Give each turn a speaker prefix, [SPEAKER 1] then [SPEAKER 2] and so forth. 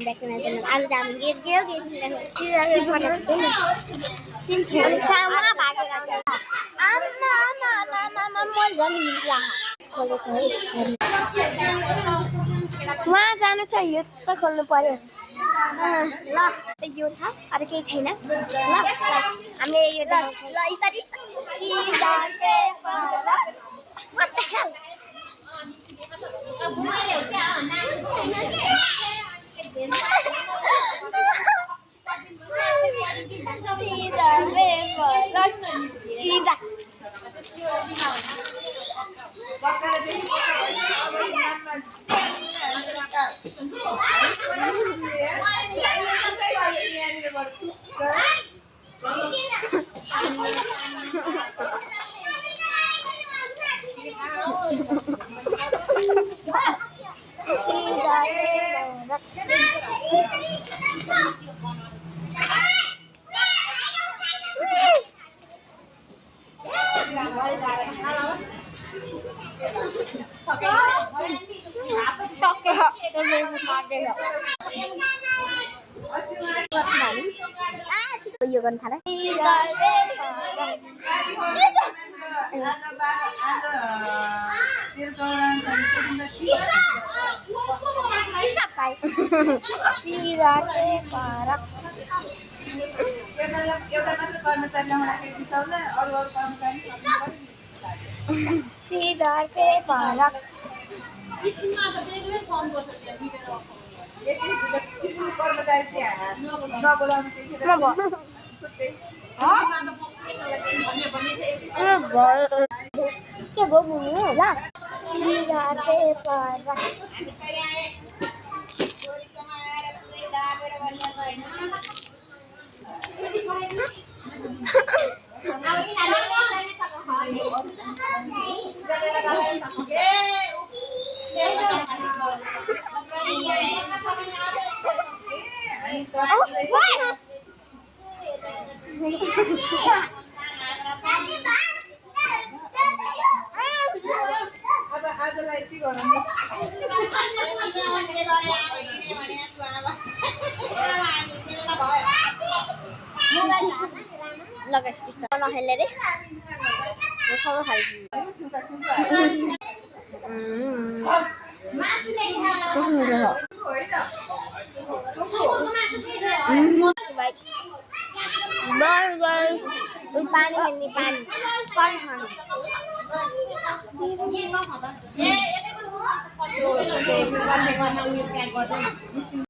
[SPEAKER 1] Welcome back to my channel. आज त हामी गयो सिरियल बनाएको थियौँ नि। भागेर खोलेछ है। वहाँ जानु छ, यस्तो खोल्नु पर्यो। ल यो छ, अरू केही छैन। ल हामीले यो What the hell? यो गर्न थाले नहेले रे पानी